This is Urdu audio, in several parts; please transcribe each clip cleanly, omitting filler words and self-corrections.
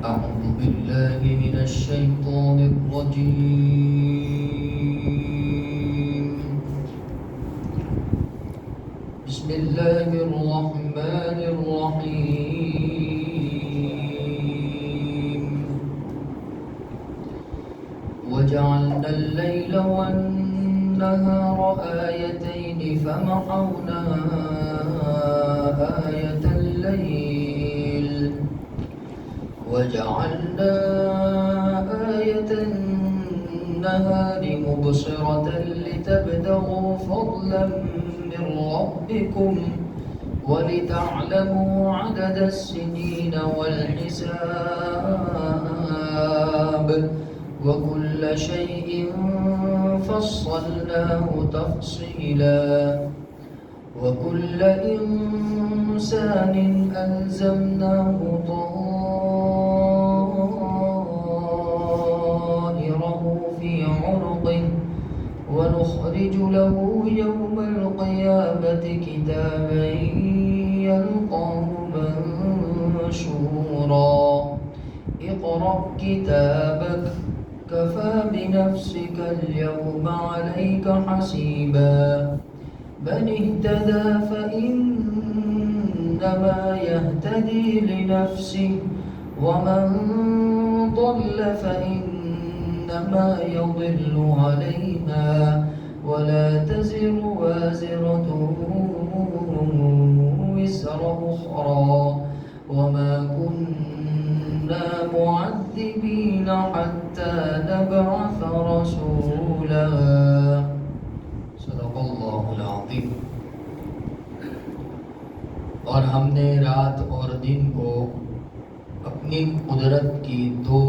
أعوذ بالله من الشيطان الرجيم. بسم الله الرحمن الرحيم. وجعلنا الليل والنهار آيتين فمحونا آية الليل وجعلنا آية النهار مبصرة لتبتغوا فضلا من ربكم ولتعلموا عدد السنين والحساب وكل شيء فصلناه تفصيلا وكل إنسان ألزمناه طائره في عنقه ونخرج له يوم القيامة كتابا يلقاه منشورا اقرأ كتابك كفى بنفسك اليوم عليك حسيبا من اهتدى فإنما يهتدي لنفسه ومن ضل فإنما يضل عليها ولا تزر وازرة وزر أخرى وما كنا معذبين حتى نبعث رسولا. صدق اللہ العظیم. اور ہم نے رات اور دن کو اپنی قدرت کی دو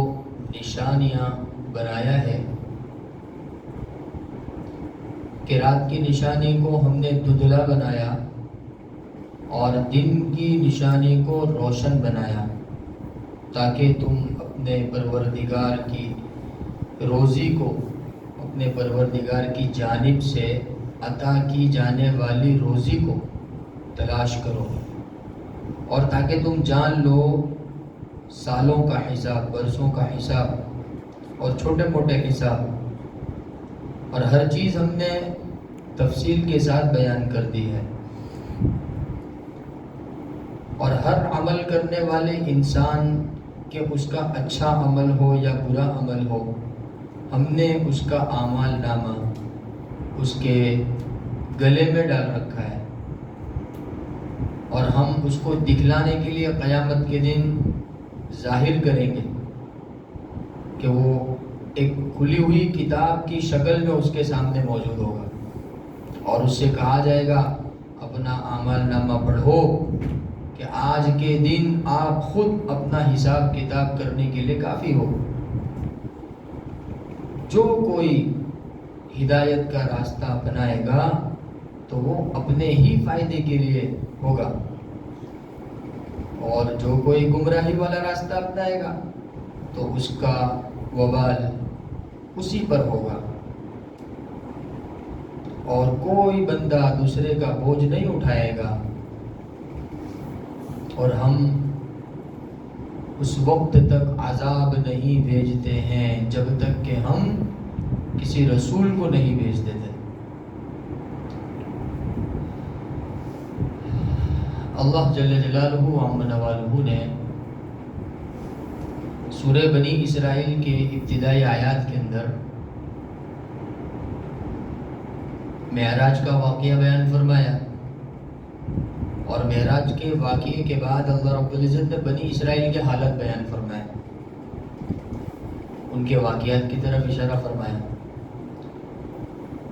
نشانیاں بنایا ہے کہ رات کی نشانی کو ہم نے دھندلا بنایا اور دن کی نشانی کو روشن بنایا تاکہ تم اپنے پروردگار کی روزی کو اپنے پروردگار کی جانب سے عطا کی جانے والی روزی کو تلاش کرو اور تاکہ تم جان لو سالوں کا حساب، برسوں کا حساب اور چھوٹے موٹے حساب، اور ہر چیز ہم نے تفصیل کے ساتھ بیان کر دی ہے. اور ہر عمل کرنے والے انسان کہ اس کا اچھا عمل ہو یا برا عمل ہو، ہم نے اس کا اعمال نامہ اس کے گلے میں ڈال رکھا ہے اور ہم اس کو دکھلانے کے لیے قیامت کے دن ظاہر کریں گے کہ وہ ایک کھلی ہوئی کتاب کی شکل میں اس کے سامنے موجود ہوگا اور اس سے کہا جائے گا اپنا اعمال نامہ پڑھو کہ آج کے دن آپ خود اپنا حساب کتاب کرنے کے لیے کافی ہو. جو کوئی ہدایت کا راستہ اپنائے گا تو وہ اپنے ہی فائدے کے لیے ہوگا اور جو کوئی گمراہی والا راستہ اپنائے گا تو اس کا وبال اسی پر ہوگا اور کوئی بندہ دوسرے کا بوجھ نہیں اٹھائے گا. اور ہم اس وقت تک عذاب نہیں بھیجتے ہیں جب تک کہ ہم کسی رسول کو نہیں بھیج دیتے. اللہ جل جلالہ عم نوالہ نے سورہ بنی اسرائیل کے ابتدائی آیات کے اندر معراج کا واقعہ بیان فرمایا اور معراج کے واقعے کے بعد اللہ رب العزت نے بنی اسرائیل کے حالت بیان فرمایا، ان کے واقعات کی طرف اشارہ فرمایا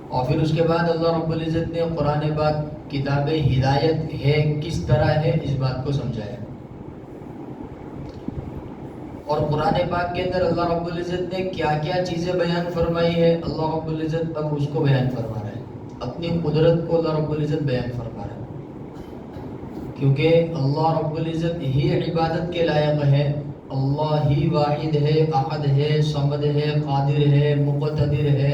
اور پھر اس کے بعد اللہ رب العزت نے قرآن پاک کتاب ہدایت ہے کس طرح ہے اس بات کو سمجھایا. اور قرآن پاک کے اندر اللہ رب العزت نے کیا کیا چیزیں بیان فرمائی ہے، اللہ رب العزت اب اس کو بیان فرما رہا ہے. اپنی قدرت کو اللہ رب العزت بیان فرما رہا ہے کیونکہ اللہ رب العزت ہی عبادت کے لائق ہے. اللہ ہی واحد ہے، احد ہے، صمد ہے، قادر ہے، مقتدر ہے،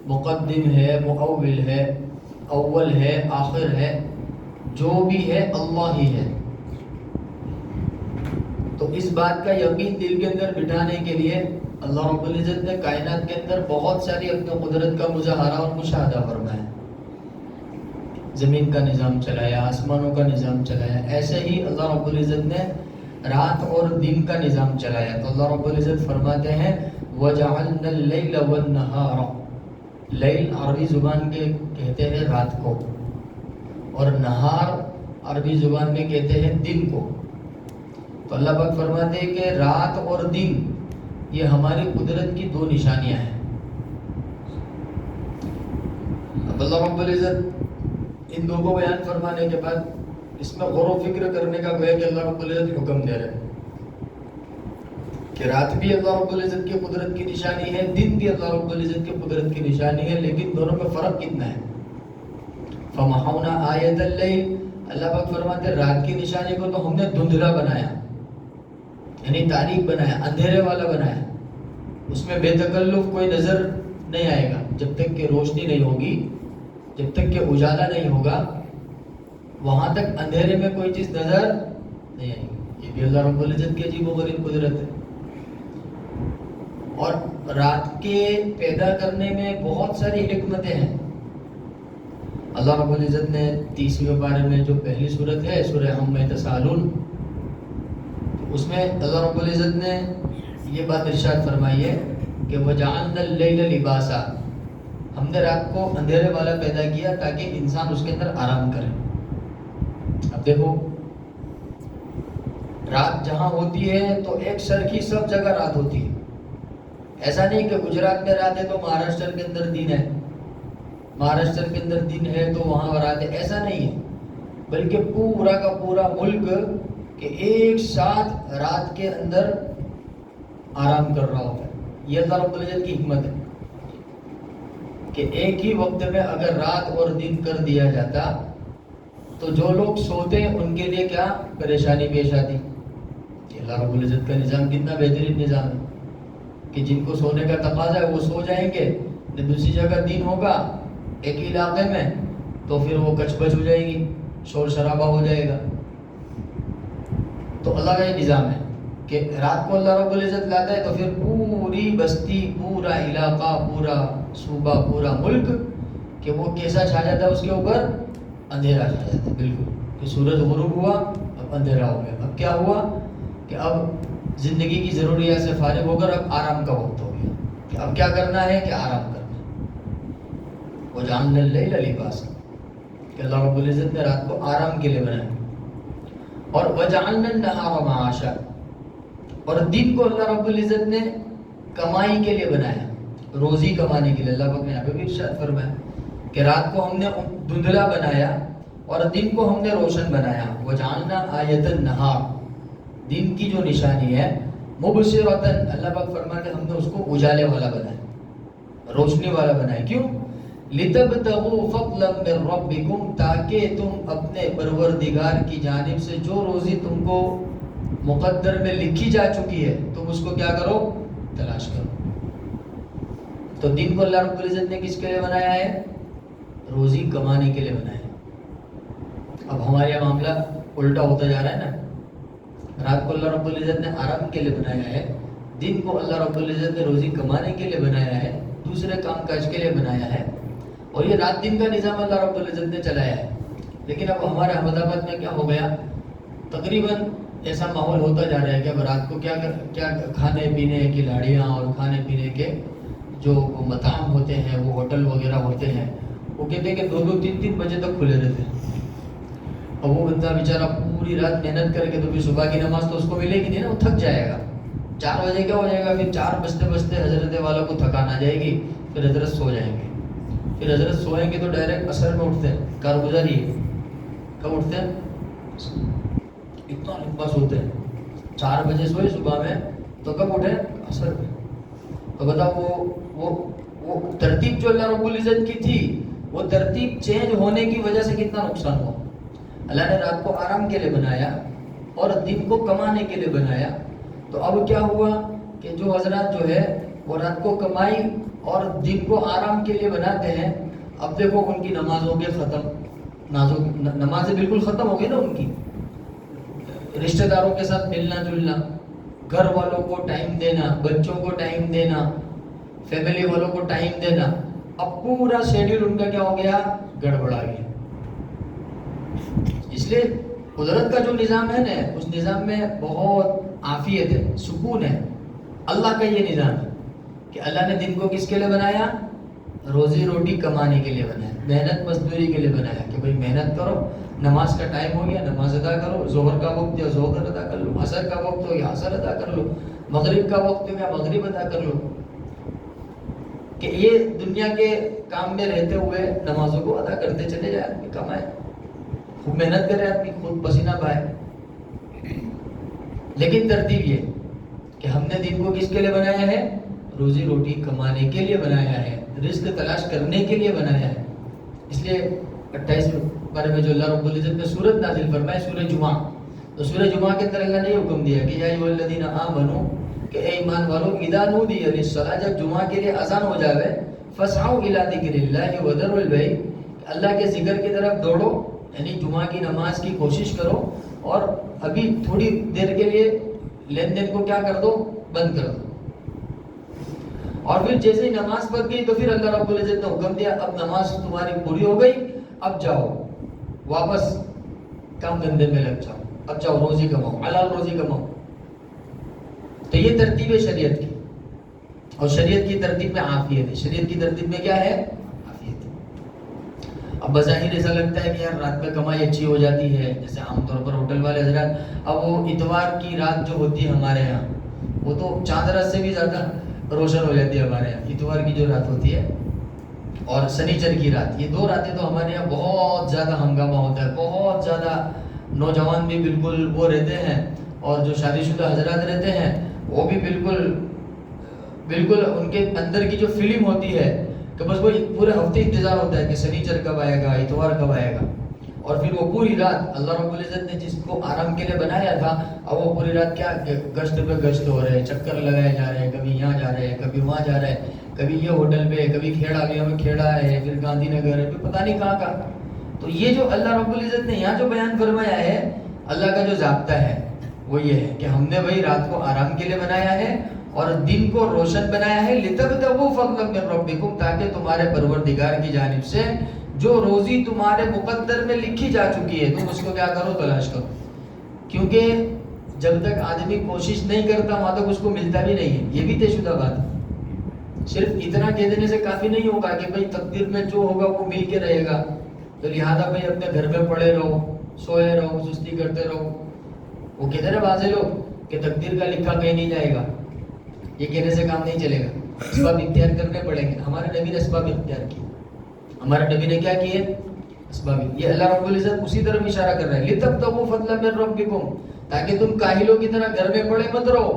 مقدم ہے، مؤول ہے، اول ہے، آخر ہے، جو بھی ہے اللہ ہی ہے. تو اس بات کا یقین دل کے اندر بٹھانے کے لیے اللہ رب العزت نے کائنات کے اندر بہت ساری اپنے قدرت کا مظاہرہ اور مشاہدہ فرمایا. زمین کا نظام چلایا، آسمانوں کا نظام چلایا. ایسے ہی اللہ رب العزت نے رات اور دن کا نظام چلایا. تو اللہ رب العزت فرماتے ہیں وَجَعَلْنَا اللَّيْلَ وَالنَّهَارَ. لیل عربی زبان کے کہتے ہیں رات کو، اور نہار عربی زبان میں کہتے ہیں دن کو. تو اللہ پاک فرماتے ہیں کہ رات اور دن یہ ہماری قدرت کی دو نشانیاں ہیں. اب اللہ رب العزت ان دو کو بیان فرمانے کے بعد اس میں غور و فکر کرنے کا گویا کہ اللہ رب العزت حکم دے رہے ہیں کہ رات بھی اللہ رب العزت کی قدرت کی نشانی ہے، دن بھی اللہ رب العزت کی قدرت کی نشانی ہے، لیکن دونوں میں فرق کتنا ہے. فَمَحَوْنَا آیَةَ اللَّیْلِ. اللہ پاک فرماتے ہیں رات کی نشانی کو تو ہم نے دھندلا بنایا، یعنی تاریک بنایا، اندھیرے والا بنایا. اس میں بے تکلف کوئی نظر نہیں آئے گا. جب تک کہ روشنی نہیں ہوگی، جب تک کہ اجالا نہیں ہوگا، وہاں تک اندھیرے میں کوئی چیز نظر نہیں آئے گی. یہ بھی اللہ رب العزت کی عجیب و غریب قدرت ہے. اور رات کے پیدا کرنے میں بہت ساری حکمتیں ہیں. اللہ رب العزت نے 30ویں پارے میں جو پہلی سورت ہے سورہ عما یتساءلون، اس میں اللہ رب العزت نے یہ بات ارشاد فرمائی ہے کہ وَجَعَلْنَا اللَّيْلَ لِبَاسًا. ہم نے رات کو اندھیرے والا پیدا کیا تاکہ انسان اس کے اندر آرام کرے. اب دیکھو رات جہاں ہوتی ہے تو ایک سر کی سب جگہ رات ہوتی ہے. ایسا نہیں کہ گجرات میں رات ہے تو مہاراشٹر کے اندر دن ہے، مہاراشٹر کے اندر دن ہے تو وہاں رات ہے. ایسا نہیں ہے، بلکہ پورا کا پورا ملک کہ ایک ساتھ رات کے اندر آرام کر رہا ہوتا ہے. یہ اللہ رب العزت کی حکمت ہے کہ ایک ہی وقت میں اگر رات اور دن کر دیا جاتا تو جو لوگ سوتے ہیں ان کے لیے کیا پریشانی پیش آتی. اللہ رب العزت کا نظام کتنا بہترین نظام ہے کہ جن کو سونے کا تقاضا ہے وہ سو جائیں گے، دوسری جگہ دن ہوگا ایک ہی علاقے میں تو پھر وہ کچ بچ ہو جائے گی، شور شرابہ ہو جائے گا. تو اللہ کا یہ نظام ہے کہ رات کو اللہ رب العزت لاتا ہے تو پھر پوری بستی، پورا علاقہ، پورا صوبہ، پورا ملک کہ وہ کیسا چھا جاتا ہے اس کے اوپر؟ اندھیرا چھا جاتا ہے. بالکل کہ سورج غروب ہوا اب اندھیرا ہو گیا. اب کیا ہوا کہ اب زندگی کی ضروریات سے فارغ ہو کر اب آرام کا وقت ہو گیا کہ اب کیا کرنا ہے کہ آرام کرنا ہے. وَجَعَلْنَا اللَّيْلَ لِبَاسًا کہ اللہ رب العزت نے رات کو آرام کے لیے بنایا. اور وَجَعَلْنَا النَّهَارَ مَعَاشًا، اور دن کو اللہ رب العزت نے کمائی کے لیے بنایا، روزی کمانے کے لیے. اللہ پاک نے یہاں پہ بھی ارشاد فرمایا کہ رات کو ہم نے دھندلا بنایا اور دن کو ہم نے روشن بنایا. وَجَعَلْنَا آیَةَ النَّهَارِ، دن کی جو نشانی ہے مُبْصِرَةً، اللہ پاک فرماتے ہیں ہم نے اس کو اجالے والا بنایا، روشنی والا بنایا. کیوں؟ لِتَبْتَغُوا فَضْلًا مِّن رَبِّكُمْ، تاکہ تم اپنے پروردگار کی جانب سے جو روزی تم کو مقدر میں لکھی جا چکی ہے تم اس کو کیا کرو؟ تلاش کرو. تو دن کو اللہ رب العزت نے کس کے لیے بنایا ہے؟ روزی کمانے کے لیے بنایا ہے. اب ہمارا معاملہ الٹا ہوتا جا رہا ہے نا. رات کو اللہ رب العزت نے آرام کے لیے بنایا ہے، دن کو اللہ رب العزت نے روزی کمانے کے لیے بنایا ہے، دوسرے کام کاج کے لیے بنایا ہے. اور یہ رات دن کا نظام اللہ رب العزت نے چلایا ہے. لیکن اب ہمارے احمد آباد میں کیا ہو گیا، تقریباً ایسا ماحول ہوتا جا رہا ہے کہ اب رات کو کیا کھانے پینے کی لاڑیاں اور کھانے پینے کے جو مطاعم ہوتے ہیں، وہ ہوٹل وغیرہ ہوتے ہیں، وہ کہتے ہیں کہ 2-3 بجے تک کھلے رہتے ہیں. اور وہ بندہ بیچارہ پوری رات محنت کر کے تو پھر صبح کی نماز تو اس کو ملے گی نہیں نا، وہ تھک جائے گا. 4 بجے کیا ہو جائے گا، پھر 4 بجتے حضرت والوں کو تھکان آ جائے گی، پھر حضرت سو جائیں گے. پھر حضرت سوئیں گے تو ڈائریکٹ عصر میں اٹھتے ہیں. کارگزاری کب اٹھتے ہیں؟ اتنا لمبا سوتے ہیں. 4 بجے سوئے صبح میں تو کب اٹھے؟ عصر میں. تو بتاؤ وہ ترتیب جو اللہ رب العزت کی تھی وہ ترتیب چینج ہونے کی وجہ سے کتنا نقصان ہوا. اللہ نے رات کو آرام کے لیے بنایا اور دن کو کمانے کے لیے بنایا. تو اب کیا ہوا کہ جو حضرات جو ہے وہ رات کو کمائی اور دن کو آرام کے لیے بناتے ہیں. اب دیکھو ان کی نماز ہو گئی ختم، نمازیں بالکل ختم ہو گئی نا ان کی. رشتہ داروں کے ساتھ ملنا جلنا گھر والوں کو ٹائم دینا، بچوں کو ٹائم دینا، فیملی والوں کو ٹائم دینا، اب پورا شیڈیول ان کا کیا ہو گیا؟ گڑبڑا گیا۔ اس لیے قدرت کا جو نظام ہے نا، اس نظام میں بہت عافیت ہے، سکون ہے۔ اللہ کا یہ نظام ہے کہ اللہ نے دن کو کس کے لیے بنایا؟ روزی روٹی کمانے کے لیے بنایا، محنت مزدوری کے لیے بنایا کہ بھائی محنت کرو، نماز کا ٹائم ہو گیا نماز ادا کرو، ظہر کا وقت یا ظہر ادا کر لو، عصر کا وقت ہو گیا عصر ادا کر لو، مغرب کا وقت ہو گیا مغرب ادا کر لو، کہ یہ دنیا کے کام میں رہتے ہوئے نمازوں کو ادا کرتے چلے جائے، آدمی کمائے، خوب محنت کرے، آدمی خود پسینہ بہائے۔ لیکن ترتیب یہ کہ ہم نے دن کو کس کے لیے بنایا ہے؟ روزی روٹی کمانے کے لیے بنایا ہے، رزق تلاش کرنے کے لیے بنایا ہے۔ اس لیے 28 بارے میں جو اللہ رب العزت نے سورت نازل فرمائے، سورہ جمعہ، تو سورہ جمعہ کے اندر اللہ نے یہ حکم دیا کہ یا ایھا الذین آمنوا، کہ اے ایمان والو، اذا نودی للصلاۃ، جب جمعہ کے لیے اذان ہو جاوے، فاسعوا الی ذکر اللہ وذروا البیع، اللہ کے ذکر کی طرف دوڑو، یعنی جمعہ کی نماز کی کوشش کرو، اور ابھی تھوڑی دیر کے لیے لین دین کو کیا کر دو؟ بند کر دو۔ اور پھر جیسے ہی نماز پڑھ گئی تو پھر اللہ رب العزت نے حکم دیا اب نماز تمہاری پوری ہو گئی، اب جاؤ واپس کام دھندے میں لگ جاؤ، اب جاؤ روزی کماؤ، حلال روزی کماؤ۔ تو یہ ترتیب ہے شریعت کی، اور شریعت کی ترتیب میں عافیت ہے۔ شریعت کی ترتیب میں کیا ہے؟ عافیت ہے۔ اب بظاہر ایسا لگتا ہے کہ یار رات میں کمائی اچھی ہو جاتی ہے، جیسے عام طور پر ہوٹل والے حضرات، اب وہ اتوار کی رات جو ہوتی ہے ہمارے یہاں، وہ تو چاند رات سے بھی زیادہ روشن ہو جاتی ہے ہمارے یہاں، اتوار کی جو رات ہوتی ہے اور سنیچر کی رات، یہ دو راتیں تو ہمارے یہاں بہت زیادہ ہنگامہ ہوتا ہے، بہت زیادہ نوجوان بھی بالکل وہ رہتے ہیں، اور جو شادی شدہ حضرات رہتے ہیں وہ بھی بالکل ان کے اندر کی جو فلم ہوتی ہے کہ بس وہ پورے ہفتے انتظار ہوتا ہے کہ سنیچر کب آئے گا، اتوار کب آئے گا، اور پھر وہ پوری رات اللہ رب العزت نے جس کو آرام کے لیے بنایا تھا، اب وہ پوری رات کیا گشت پہ گشت ہو رہے ہیں، چکر لگائے جا رہے ہیں، کبھی یہاں جا رہے ہیں، کبھی وہاں جا رہے ہیں، کبھی یہ ہوٹل پہ، کبھی کھیڑا گیا میں کھیڑا ہے، پھر گاندھی نگر ہے، پھر پتہ نہیں کہاں کہاں۔ تو یہ جو اللہ رب العزت نے یہاں جو بیان فرمایا ہے، اللہ کا جو ضابطہ ہے وہ یہ ہے کہ ہم نے بھائی رات کو آرام کے لیے بنایا ہے اور دن کو روشن بنایا ہے، لِتَبْتَغُوا فَضْلًا مِّن رَبِّكُمْ، تاکہ تمہارے پروردگار کی جانب سے جو روزی تمہارے مقدر میں لکھی جا چکی ہے تم اس کو کیا کرو؟ تلاش کرو۔ کیونکہ جب تک آدمی کوشش نہیں کرتا وہاں تک اس کو ملتا بھی نہیں ہے، یہ بھی طے شدہ بات ہے۔ صرف اتنا کہہ دینے سے کافی نہیں ہوگا کہ بھائی تقدیر میں جو ہوگا وہ مل کے رہے گا، تو لہٰذا بھائی اپنے گھر میں پڑے رہو، سوئے رہو، سستی کرتے رہو۔ وہ کہتے ہیں نا بعض لوگ کہ تقدیر کا لکھا کہیں نہیں جائے گا، یہ کہنے سے کام نہیں چلے گا، اسباب اختیار کرنے پڑیں گے۔ ہمارے نبی نے اسباب اختیار کیے، ہمارے نبی نے کیا کیے؟ اسباب۔ یہ اللہ رب العزت اسی طرف اشارہ کر رہا ہے، لِتَبْتَغُوا فَضْلًا مِّن رَبِّكُمْ، تاکہ تم کاہلوں کی طرح گھر میں پڑے مت رہو،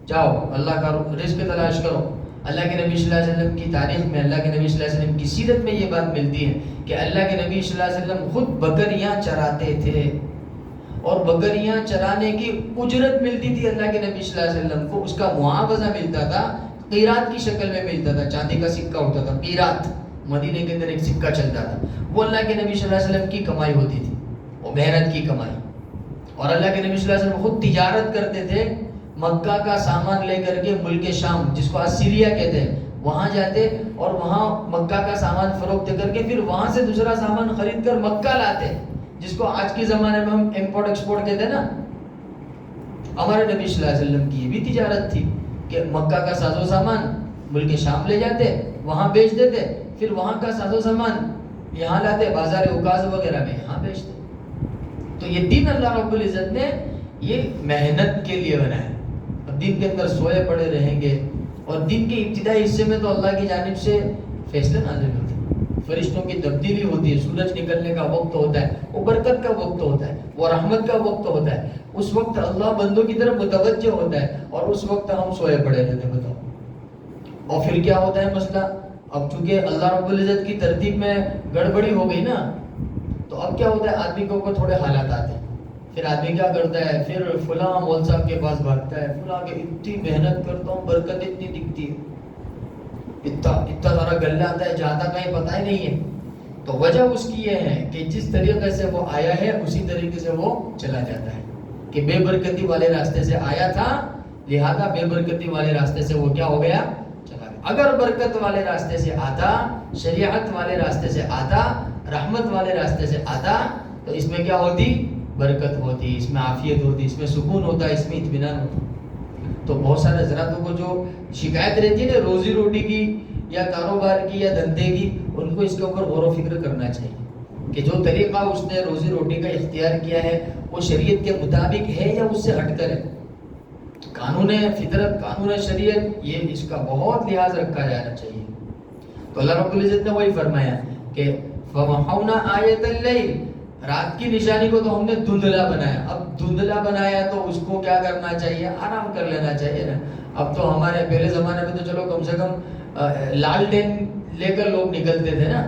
جاؤ اللہ کا رزق تلاش کرو۔ اللہ کے نبی صلی اللہ علیہ وسلم کی تاریخ میں، اللہ کے نبی صلی اللہ علیہ وسلم کی سیرت میں یہ بات ملتی ہے کہ اللہ کے نبی صلی اللہ علیہ وسلم خود بکریاں چراتے تھے، اور بکریاں چرانے کی اجرت ملتی تھی اللہ کے نبی صلی اللہ علیہ وسلم کو، اس کا معاوضہ ملتا تھا، قیرات کی شکل میں ملتا تھا، چاندی کا سکہ ہوتا تھا، قیرات، مدینے کے اندر ایک سکہ چلتا تھا، وہ اللہ کے نبی صلی اللہ علیہ وسلم کی کمائی ہوتی تھی، وہ محنت کی کمائی۔ اور اللہ کے نبی صلی اللہ علیہ وسلم خود تجارت کرتے تھے، مکہ کا سامان لے کر کے ملک شام جس کو آج سیریا کہتے ہیں وہاں جاتے، اور وہاں مکہ کا سامان فروخت کر کے پھر وہاں سے دوسرا سامان خرید کر مکہ لاتے، جس کو آج کے زمانے میں ہم امپورٹ ایکسپورٹ کہتے ہیں نا۔ ہمارے نبی صلی اللہ علیہ وسلم کی یہ بھی تجارت تھی کہ مکہ کا ساز و سامان ملک شام لے جاتے، وہاں بیچ دیتے، پھر وہاں کا ساز و سامان یہاں لاتے، بازار اوکاز وغیرہ میں یہاں بیچتے۔ تو یہ دین اللہ رب العزت نے یہ محنت کے لیے بنایا ہے۔ اب دن کے اندر سوئے پڑے رہیں گے، اور دن کے ابتدائی حصے میں تو اللہ کی جانب سے فیصلے نازل ہوتے ہیں، فرشتوں کی تبدیلی ہوتی ہے، سورج نکلنے کا وقت ہوتا ہے، وہ برکت کا وقت ہوتا ہے، وہ رحمت کا وقت ہوتا ہے، اس وقت اللہ بندوں کی طرف متوجہ ہوتا ہے، اور اس وقت ہم سوئے پڑے رہتے ہیں۔ بتاؤ، اور پھر کیا ہوتا ہے مسئلہ؟ اب چونکہ اللہ رب العزت کی ترتیب میں گڑبڑی ہو گئی نا، تو اب کیا ہوتا ہے، آدمی کے اوپر تھوڑے حالات آتے ہیں، پھر آدمی کیا کرتا ہے، پھر فلاں مول صاحب کے پاس بھاگتا ہے، فلاں کہ اتنی محنت کرتا ہوں، برکت اتنی دکھتی ہے، اتنا سارا گلہ آتا ہے، جاتا کہیں پتہ ہی نہیں ہے۔ تو وجہ اس کی یہ ہے کہ جس طریقے سے وہ آیا ہے اسی طریقے سے وہ چلا جاتا ہے، کہ بے برکتی والے راستے سے آیا تھا لہذا بے برکتی والے راستے سے وہ کیا ہو گیا؟ چلا گیا. اگر برکت والے راستے سے آتا، شریعت والے راستے سے آتا، رحمت والے راستے سے آتا، تو اس میں کیا ہوتی؟ برکت ہوتی، اس میں عافیت ہوتی، اس میں سکون ہوتا، اس میں اطمینان ہوتا. تو بہت سارے حضراتوں کو جو شکایت رہتی ہے نا روزی روٹی کی یا کاروبار کی یا دھندے کی، ان کو اس کے اوپر غور و فکر کرنا چاہیے کہ جو طریقہ اس نے روزی روٹی کا اختیار کیا ہے وہ شریعت کے مطابق ہے یا اس سے ہٹ کر ہے. قانون فطرت، قانون شریعت، یہ اس کا بہت لحاظ رکھا جانا چاہیے. تو اللہ رب العزت نے وہی فرمایا کہ فَمَحَوْنَا آیَةَ اللَّيْلِ، رات کی نشانی کو تو ہم نے دھندلا بنایا. اب دھندلا بنایا تو اس کو کیا کرنا چاہیے؟ آرام کر لینا چاہیے نا. اب تو ہمارے پہلے زمانے میں تو چلو کم سے کم لالٹین لے کر لوگ نکلتے تھے نا،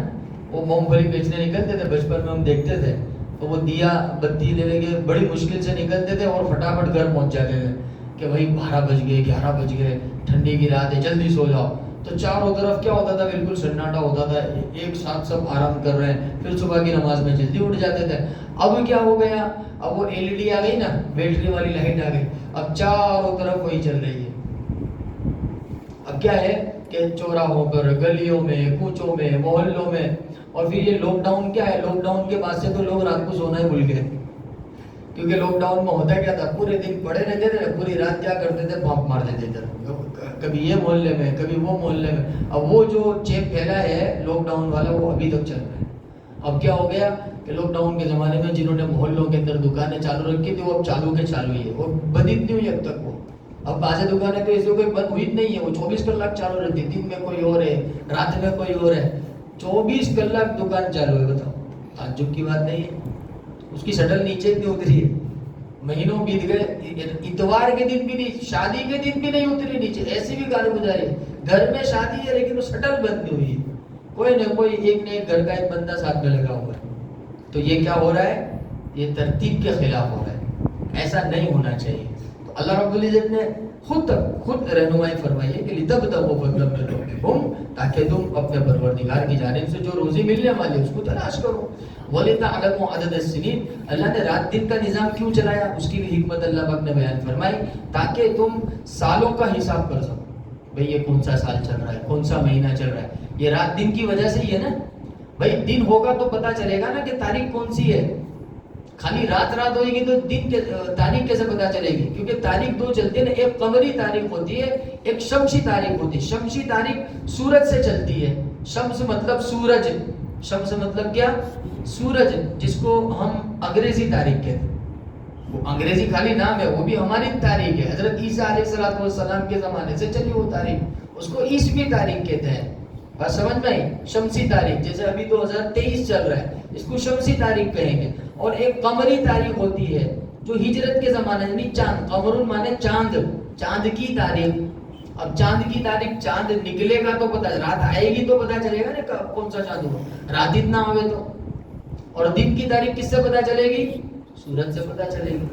وہ موم پھلی بیچنے نکلتے تھے. بچپن میں ہم دیکھتے تھے تو وہ دیا بتی لے کے بڑی مشکل سے نکلتے تھے اور فٹافٹ گھر پہنچ جاتے تھے کہ بھائی 12 بج گئے، 11 بج گئے، ٹھنڈی کی رات ہے، جلدی سو جاؤ. تو چاروں طرف کیا ہوتا تھا؟ بالکل سناٹا ہوتا تھا، ایک ساتھ سب آرام کر رہے ہیں. پھر صبح کی نماز میں جلدی اٹھ جاتے تھے. اب کیا ہو گیا؟ اب وہ LED آ گئی نا، بیٹری والی لائٹ آ گئی. اب چاروں طرف وہی چل رہی ہے. اب کیا ہے کہ چوراہوں پر، گلیوں میں، کوچوں میں، محلوں میں. اور پھر یہ لاک ڈاؤن کیا ہے؟ لاک ڈاؤن کے بعد سے تو لوگ رات کو سونا ہی بھول گئے. کیونکہ لاک ڈاؤن میں ہوتا کیا تھا؟ پورے دن پڑے رہتے تھے، پوری رات کیا کرتے تھے؟ بھونک مار دیتے تھے، کبھی یہ محلے میں، کبھی وہ محلے میں. اب وہ جو چیپ پھیلا ہے لاک ڈاؤن والا، وہ ابھی تک چل رہا ہے. اب کیا ہو گیا کہ لاک ڈاؤن کے زمانے میں جنہوں نے محلوں کے اندر دکانیں چالو رکھی تھی وہ اب چالو کے چالو ہی ہے، وہ بند اتنی ہوئی اب تک. وہ اب بعض دکانیں تو ایسے کوئی بند ہوئی نہیں ہے، وہ 24 کلاک چالو رہتی ہے. دن میں کوئی اور ہے، رات میں کوئی اور ہے، 24 کلاک دکان چالو ہے. بتاؤ، تعجب کی بات نہیں ہے؟ اس کی شٹل نیچے اتنی اتری ہے. مہینوں بیت گئے، اتوار کے دن بھی نہیں، شادی کے دن بھی نہیں اتری نیچے. ایسی بھی کارگزاری ہے، گھر میں شادی ہے لیکن وہ شٹل بند نہیں ہوئی ہے. کوئی نہ کوئی ایک نہ ایک گھر کا ایک بندہ ساتھ میں لگا ہوا ہے. تو یہ کیا ہو رہا ہے؟ یہ ترتیب کے خلاف ہو رہا ہے. ایسا نہیں ہونا چاہیے. تو اللہ رب العزت نے خود رہنمائی فرمائی ہے کہ لِتَبْتَغُوا فَضْلًا مِنْ رَبِّكُمْ، تاکہ تم اپنے پروردگار کی جانب سے جو روزی ملنے والی اس کو تلاش کرو. وَلِتَعْلَمُوا عَدَدَ السِّنِينَ، اللہ نے رات دن کا نظام کیوں چلایا؟ اس کی بھی حکمت اللہ پاک نے بیان فرمائی تاکہ تم سالوں کا حساب کر سکو. بھئی یہ کون سا سال چل رہا ہے، کون سا مہینہ چل رہا ہے؟ یہ رات دن کی وجہ سے ہی ہے نا. بھئی دن ہوگا تو پتہ چلے گا نا کہ تاریخ کون سی ہے. خالی رات ہوئے گی تو دن کے تاریخ کیسے پتہ چلے گی؟ کیونکہ تاریخ دو چلتی ہے نا، ایک قمری تاریخ ہوتی ہے، ایک شمسی تاریخ ہوتی ہے. شمسی تاریخ سورج سے چلتی ہے. شمس مطلب سورج، شمس مطلب کیا؟ سورج، جس کو ہم انگریزی تاریخ کہتے ہیں. وہ انگریزی خالی نام ہے، وہ بھی ہماری تاریخ ہے. حضرت عیسیٰ علیہ السلام کے زمانے سے چلی وہ تاریخ، اس کو عیسوی تاریخ کہتے ہیں. بات سمجھ میں آئی؟ شمسی تاریخ، جیسے ابھی 2023 چل رہا ہے، اس کو شمسی تاریخ کہیں گے. اور ایک قمری تاریخ ہوتی ہے جو ہجرت کے زمانے یعنی چاند، قمر مانے چاند، چاند کی تاریخ. اب چاند کی تاریخ، چاند نکلے گا تو پتہ، رات آئے گی تو پتہ چلے گا نا کون سا چاند ہو. رات دن نہ ہوئے تو. اور دن کی تاریخ کس سے پتہ چلے گی؟ سورج سے پتہ چلے گی.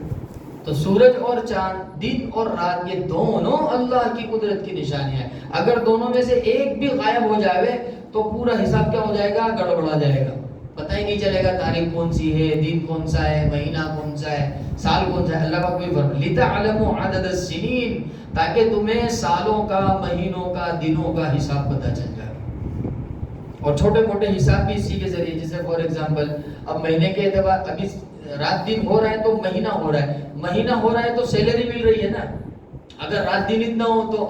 تو سورج اور چاند، دن اور رات، یہ دونوں اللہ کی قدرت کی نشانیاں ہیں. اگر دونوں میں سے ایک بھی غائب ہو جائے تو پورا حساب کیا ہو جائے گا؟ گڑبڑا جائے گا. پتہ ہی نہیں چلے گا تاریخ کون سی ہے، دن کون سا ہے، مہینہ کون سا ہے، سال کون سا ہے. اللہ کا کوئی فرمان لِتَعْلَمُوا عَدَدَ السِّنِينَ، تاکہ تمہیں سالوں کا، مہینوں کا، دنوں کا حساب پتہ چل جائے. اور چھوٹے موٹے حساب بھی اسی کے ذریعے، جیسے فار ایگزامپل اب مہینے کے اعتبار، ابھی رات دن ہو رہا ہے تو مہینہ ہو رہا ہے، مہینہ ہو رہا ہے تو سیلری مل رہی ہے نا. اگر رات دن اتنا ہو تو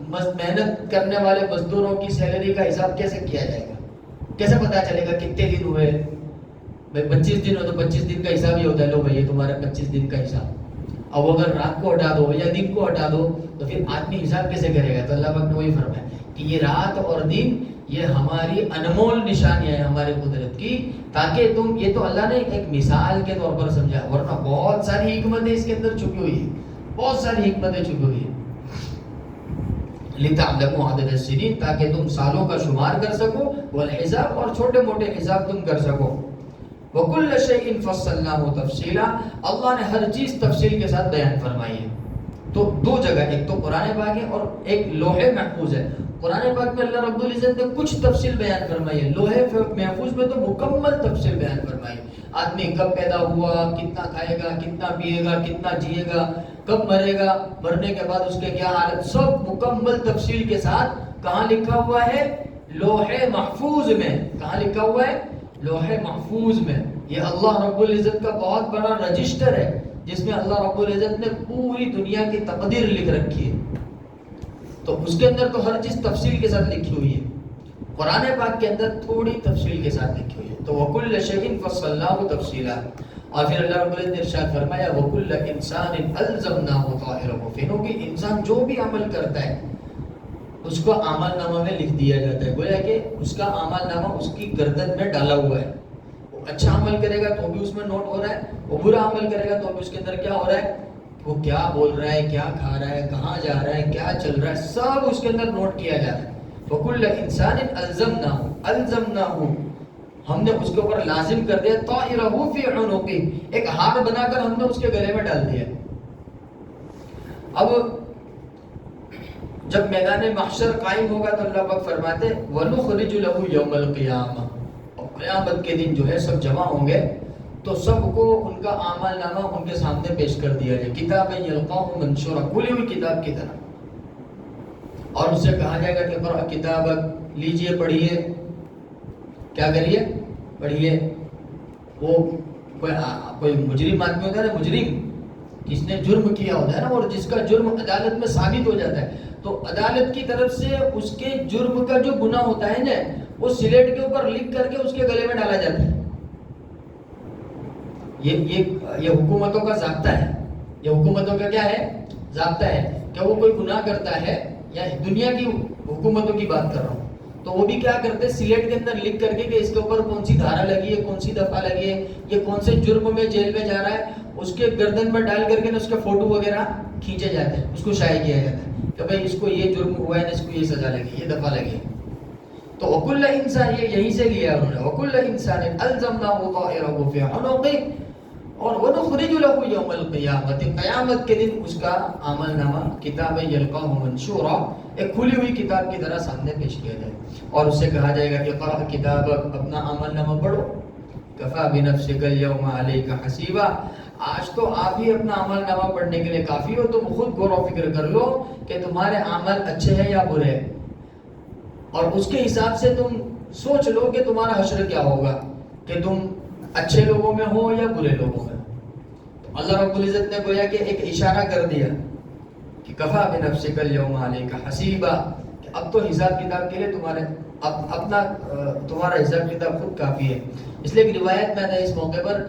محنت کرنے والے مزدوروں کی سیلری کا حساب کیسے کیا جائے گا؟ کیسے پتا چلے گا کتنے دن ہوئے؟ بھائی 25 دن ہو تو 25 دن کا حساب ہی ہوتا ہے. لو بھائی تمہارا 25 دن کا حساب. اب اگر رات کو ہٹا دو یا دن کو ہٹا دو تو پھر آدمی حساب کیسے کرے گا؟ تو اللہ پاک نے وہی فرمایا کہ یہ رات اور دن یہ ہماری انمول نشانیاں ہیں ہمارے قدرت کی، تاکہ تم، یہ تو اللہ نے ایک مثال کے طور پر سمجھا، ورنہ بہت ساری حکمتیں اس کے اندر چھپی ہوئی ہیں، بہت ساری حکمتیں چھپی ہوئی ہیں. لِتَعْلَمُوا عَدَدَ السِّنِينَ، تاکہ تم سالوں کا شمار کر سکو، والحساب، اور چھوٹے موٹے حساب تم کر سکو. وَكُلَّ شَيْءٍ فَصَّلْنَاهُ تَفْصِيلًا، اللہ نے ہر چیز تفصیل کے ساتھ بیان فرمائی ہے. تو دو جگہ، ایک تو قرآن پاک ہے اور ایک لوح محفوظ ہے. قرآن پاک میں اللہ رب العزت نے کچھ تفصیل بیان فرمائی ہے، لوح محفوظ میں تو مکمل تفصیل بیان فرمائی. آدمی کب پیدا ہوا، کتنا کھائے گا، کتنا پیے گا، کتنا جیے گا، کب مرے گا, مرنے کے بعد اس کے کیا حالت, سب مکمل تفصیل کے ساتھ کہاں لکھا ہوا ہے؟ لوح محفوظ میں. کہاں لکھا ہوا ہے؟ لوح محفوظ میں. یہ اللہ رب العزت کا بہت بڑا رجسٹر ہے جس میں اللہ رب العزت نے پوری دنیا کی تقدیر لکھ رکھی ہے. تو اس کے اندر تو ہر چیز تفصیل کے ساتھ لکھی ہوئی ہے. قرآن پاک کے اندر تھوڑی تفصیل کے ساتھ لکھی ہوئی ہے. تو وَكُلَّ شَيْءٍ فَصَّلْنَاهُ تَفْصِيلًا. اور پھر اللہ رب العزت نے ارشاد فرمایا وَكُلَّ إِنسَانٍ أَلْزَمْنَاهُ طَائِرَهُ فِي عنُقِهِ. کہ انسان جو بھی عمل کرتا ہے اس کو اعمال نامہ میں لکھ دیا جاتا ہے. گویا کہ اس کا اعمال نامہ اس کی گردن میں ڈالا ہوا ہے. وہ اچھا عمل کرے گا تو بھی اس میں نوٹ ہو رہا ہے, وہ برا عمل کرے گا تو بھی اس کے اندر کیا ہو رہا ہے, وہ کیا بول رہا ہے, کیا کھا رہا ہے, کہاں جا رہا ہے, کیا چل رہا ہے, سب اس کے اندر نوٹ کیا جا رہا ہے. وَكُلَّ إِنسَانٍ أَلْزَمْنَاهُ ہم نے اس کے اوپر لازم کر دیا طَائِرَهُ فِي عُنُقِهِ, ایک ہار بنا کر ہم نے اس کے گلے میں ڈال دیا. اب جب میدان محشر قائم ہوگا تو اللہ پاک فرماتے وَنُخْرِجُ لَهُ يَوْمَ الْقِيَامَةِ, اور قیامت کے دن جو ہے سب جمع ہوں گے تو سب کو ان کا اعمال نامہ ان کے سامنے پیش کر دیا جائے. کتابیں یلقاہ منشورہ, کھلی ہوئی کتاب کی طرح. اور اسے کہا جائے گا کہ اقرأ کتابک, لیجئے پڑھیے. کیا کریے؟ پڑھیے. وہ کوئی مجرم آدمی ہوتا ہے نا, مجرم جس نے جرم کیا ہوتا ہے نا, اور جس کا جرم عدالت میں ثابت ہو جاتا ہے تو عدالت کی طرف سے اس کے جرم کا جو گناہ ہوتا ہے نا وہ سلیٹ کے اوپر لکھ کر کے اس کے گلے میں ڈالا جاتا ہے. یہ حکومتوں کا ضابطہ ہے. یہ حکومتوں کا کیا ہے؟ ضابطہ ہے کہ وہ کوئی گناہ کرتا ہے, یا دنیا کی حکومتوں کی بات کر رہا ہوں, تو وہ بھی کیا کرتے ہیں سلیٹ کے اندر لکھ کر کے کہ اس کے اوپر کون سی دھارا لگی ہے, کون سی دفعہ لگی ہے, یہ کون سے جرم میں جیل میں جا رہا ہے, اس کے گردن میں ڈال کر کے اس کے فوٹو وغیرہ کھینچے جاتے ہیں, اس کو شائع کیا جاتا ہے کہ بھائی اس کو یہ جرم ہوا ہے, اس کو یہ سزا لگی, یہ دفعہ لگی. تو وَكُلَّ انسان یہ یہیں سے لیا انہوں نے, وَكُلَّ إِنسَانٍ أَلْزَمْنَاهُ طَائِرَهُ فِي عُنُقِهِ. اور وَنُخْرِجُ لَهُ يَوْمَ الْقِيَامَةِ, قیامت کے دن اس کا عمل نامہ کتاب یلقاہ منشورا, ایک کھلی ہوئی کتاب کی طرح سامنے پیش کیا جائے. اور اس سے کہا جائے گا کہ اقرأ کتابک, اپنا عمل نامہ پڑھو. کفا بنفسک اليوم علیک حسیبا, آج تو آپ ہی اپنا عمل نامہ پڑھنے کے لیے کافی ہو, تم خود غور و فکر کر لو کہ تمہارے عمل اچھے ہیں یا برے ہیں, اور اس کے حساب سے تم سوچ لو کہ تمہارا حشر کیا ہوگا, کہ تم اچھے لوگوں میں ہو یا برے لوگوں میں. تو اللہ رب العزت نے گویا کہ ایک اشارہ کر دیا کہ کفا بنفسک اليوم علیک حسیبا, کہ اب تو حساب کتاب کے لیے تمہارا حساب کتاب خود کافی ہے. اس لیے ایک روایت میں نے اس موقع پر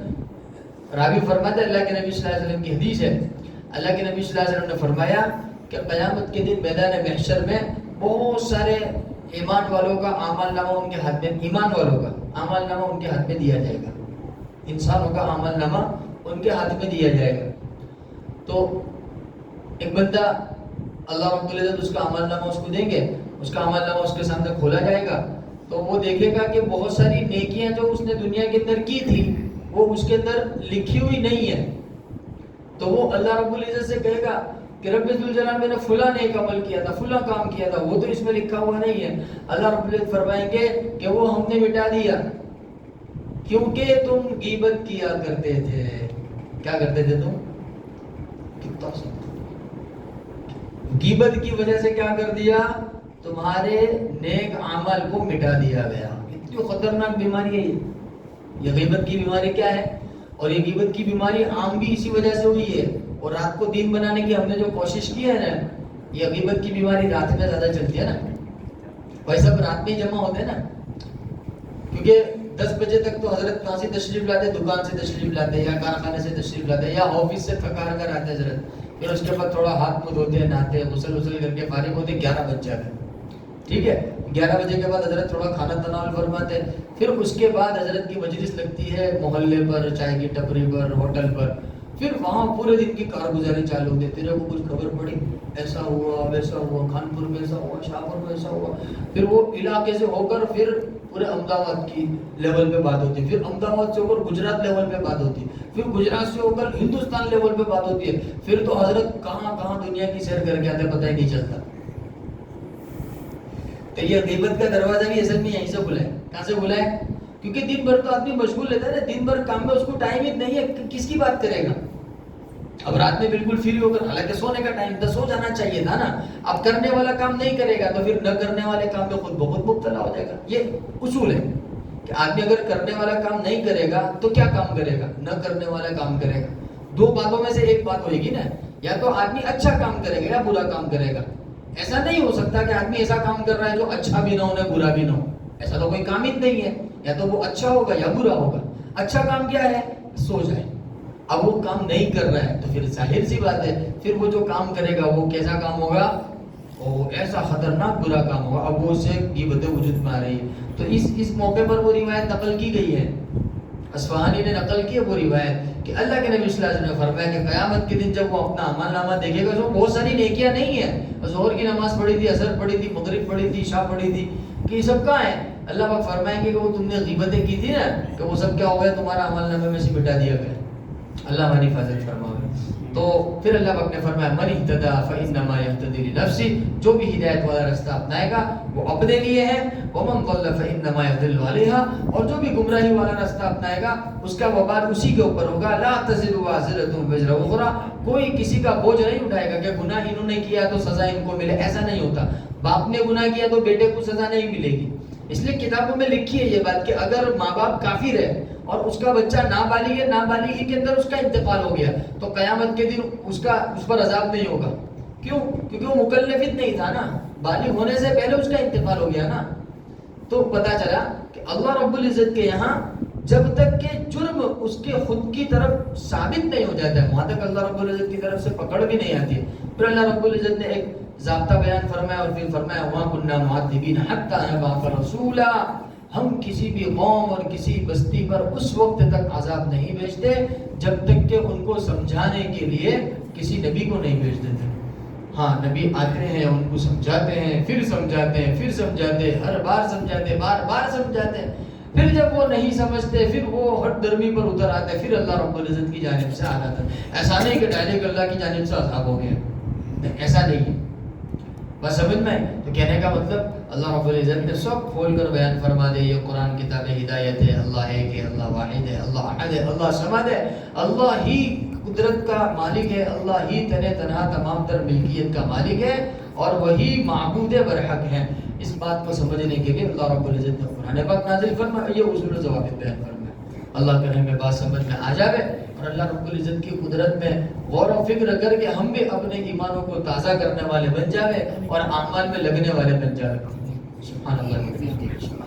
راوی فرماتے اللہ کے نبی صلی اللہ علیہ وسلم کی حدیث ہے, اللہ کے نبی صلی اللہ علیہ وسلم نے فرمایا کہ قیامت کے دن میدان محشر میں بہت سارے ایمان والوں کا اعمال نامہ ان کے ہاتھ میں, ایمان والوں کا اعمال نامہ ان کے ہاتھ میں دیا جائے گا, انسانوں کا اعمال نامہ ان کے ہاتھ میں دیا جائے گا. تو ایک بندہ اللہ رب العزت اس کا عمل نامہ اس کو دیں گے, اس کا عمل نامہ اس کے سامنے کھولا جائے گا تو وہ دیکھے گا کہ بہت ساری نیکیاں جو اس نے دنیا کے اندر کی تھی وہ اس کے اندر لکھی ہوئی نہیں ہے. تو وہ اللہ رب العزت سے کہے گا کہ رب ذوالجلال میں نے فلاں نیک عمل کیا تھا, فلاں کام کیا تھا, وہ تو اس میں لکھا ہوا نہیں ہے. اللہ رب العزت فرمائیں گے کہ وہ ہم نے مٹا دیا کیونکہ تم غیبت کیا کرتے تھے. کیا کرتے تھے تم؟ غیبت کی وجہ سے کیا کر دیا؟ تمہارے نیک عمل کو مٹا دیا گیا. اتنی خطرناک بیماری ہے یہ غیبت کی بیماری. کیا ہے؟ اور یہ غیبت کی بیماری عام بھی اسی وجہ سے ہوئی ہے. اور رات کو دن بنانے کی ہم نے جو کوشش کی ہے نا, یہ غیبت کی بیماری رات میں زیادہ چلتی ہے نا. بھائی سب رات میں ہی جمع ہوتے ہیں نا, کیونکہ 10 بجے تک تو حضرت کہاں سے تشریف لاتے, دکان سے تشریف لاتے, یا کارخانے سے تشریف لاتے, یا آفس سے تھکا کر آتے حضرت. پھر اس کے بعد تھوڑا ہاتھ منہ دھوتے, نہاتے, غسل کر کے فارغ ہوتے, 11 بج جاتے. ٹھیک ہے, 11 بجے کے بعد حضرت تھوڑا کھانا تناول فرماتے. پھر اس کے بعد حضرت کی مجلس لگتی ہے محلے پر, چائے کی ٹپری پر, ہوٹل پر. پھر وہاں پورے دن کی کارگزاری چالو ہوتی ہے. تیرے کو کچھ خبر پڑی, ایسا ہوا, ویسا ہوا, کانپور میں ایسا ہوا, شاہپور میں ایسا ہوا. پھر وہ علاقے سے ہو کر پھر پورے احمد آباد کی لیول پہ بات ہوتی ہے, پھر احمد آباد سے ہو کر گجرات لیول پہ بات ہوتی ہے, پھر گجرات سے ہو کر ہندوستان لیول پہ بات ہوتی ہے. پھر تو حضرت کہاں کہاں دنیا کی سیر کر کے آتے پتہ ہی نہیں چلتا. تو یہ غیبت کا دروازہ بھی اصل میں یہیں سے کھلا ہے. کہاں سے کھلا ہے؟ کیونکہ دن بھر تو آدمی مشغول رہتا ہے نا, دن بھر کام میں اس کو ٹائم ہی نہیں ہے, کس کی بات کرے گا. اب رات میں بالکل فری ہو کر، حالانکہ سونے کا ٹائم تھا، سو جانا چاہیے تھا نا، اب کرنے والا کام نہیں کرے گا تو پھر نہ کرنے والے کام میں خود بخود مبتلا ہو جائے گا۔ یہ اصول ہے کہ آدمی اگر کرنے والا کام نہیں کرے گا تو کیا کام کرے گا؟ نہ کرنے والا کام کرے گا۔ دو باتوں میں سے ایک بات ہوئے گی نا، یا تو آدمی اچھا کام کرے گا یا برا کام کرے گا۔ ایسا نہیں ہو سکتا کہ آدمی ایسا کام کر رہا ہے جو اچھا بھی نہ ہو نہ برا بھی نہ ہو، ایسا تو کوئی کام ہی نہیں ہے، یا تو وہ اچھا ہوگا یا برا ہوگا۔ اچھا کام کیا ہے؟ سو جائے۔ اب وہ کام نہیں کر رہا ہے تو پھر ظاہر سی بات ہے، پھر وہ جو کام کرے گا وہ کیسا کام ہوگا؟ وہ ایسا خطرناک برا کام ہوگا۔ اب وہ اسے غیبت وجود میں آ رہی ہے۔ تو اس موقع پر وہ روایت نقل کی گئی ہے، اصفہانی نے نقل کی ہے وہ روایت، کہ اللہ کے نبی صلی اللہ علیہ وسلم نے فرمایا کہ قیامت کے دن جب وہ اپنا اعمال نامہ دیکھے گا، جو بہت ساری نیکیاں نہیں ہیں، ظہر کی نماز پڑھی تھی، عصر پڑھی تھی، مغرب پڑھی تھی، عشاء پڑھی تھی، کہ یہ سب کہاں ہیں؟ اللہ پاک فرمائیں گے کہ وہ تم نے غیبتیں کی تھی نا، کہ وہ سب کیا ہو گیا؟ تمہارا عمل نامے میں سے مٹا دیا گیا۔ اللہ ہماری حفاظت فرمائے۔ تو پھر اللہ پاک نے فرمایا من اہتدی فانما یہتدی لنفسہ، جو بھی ہدایت والا راستہ اپنائے گا وہ اپنے لیے ہے، ومن ضل فانما یضل علیہا، اور جو بھی گمراہی والا راستہ اپنائے گا اس کا وبال اسی کے اوپر ہوگا۔ لا تزر وازرۃ وزر اخرى، کوئی کسی کا بوجھ نہیں اٹھائے گا کہ گناہ انہوں نے کیا تو سزا ان کو ملے، ایسا نہیں ہوتا۔ باپ نے گناہ کیا تو بیٹے کو سزا نہیں ملے گی۔ اس لیے کتابوں میں لکھی ہے یہ بات کہ اگر ماں باپ کافر ہے اور اس کا بچہ نابالغ ہے، نابالغی کے اندر اس کا انتقال ہو گیا، تو قیامت کے دن اس پر عذاب نہیں ہوگا۔ کیوں؟ کیونکہ وہ مکلف نہیں تھا نا، بالغ ہونے سے پہلے اس کا انتقال ہو گیا نا۔ تو پتا چلا کہ اللہ رب العزت کے یہاں جب تک کہ جرم اس کے خود کی طرف ثابت نہیں ہو جاتا ہے، وہاں تک اللہ رب العزت کی طرف سے پکڑ بھی نہیں آتی ہے۔ پھر اللہ رب العزت نے ایک ضابطہ بیان فرمایا اور پھر فرمایا وَمَا كُنَّا مُعَذِّبِينَ حَتَّىٰ نَبْعَثَ رَسُولًا، ہم کسی بھی قوم اور کسی بستی پر اس وقت تک عذاب نہیں بھیجتے جب تک کہ ان کو سمجھانے کے لیے کسی نبی کو نہیں بھیج دیتے۔ ہاں نبی آتے ہیں، ان کو سمجھاتے ہیں، پھر سمجھاتے ہیں، پھر سمجھاتے ہیں، ہر بار سمجھاتے ہیں، بار بار سمجھاتے ہیں، پھر جب وہ نہیں سمجھتے پھر وہ ہٹ درمی پر اتر آتے، پھر اللہ رب العزت کی جانب سے آ جاتا ہے۔ ایسا نہیں کہ ڈائریکٹ اللہ کی جانب سے عذاب ہو گیا، ایسا نہیں ہے۔ بس سمجھ میں؟ تو کہنے کا مطلب اللہ رب العزت نے سب کھول کر بیان فرما دے، یہ قرآن کتاب ہدایت ہے، اللہ ایک ہے، اللہ واحد ہے، اللہ احد ہے، اللہ صمد ہے، اللہ ہی قدرت کا مالک ہے، اللہ ہی تنہا تمام تر ملکیت کا مالک ہے، اور وہی معبود برحق ہے۔ اس بات کو سمجھنے کے لیے اللہ رب العزت نے قرآن پاک نازل فرمایا، یہ اصول و ضوابط بیان فرمایا۔ اللہ کرے ہمیں بات سمجھ میں آ جاوے اور اللہ رب العزت کی قدرت میں غور و فکر کر کے ہم بھی اپنے ایمانوں کو تازہ کرنے والے بن جاوے اور اعمال میں لگنے والے بن جاوے۔ سبحان اللہ۔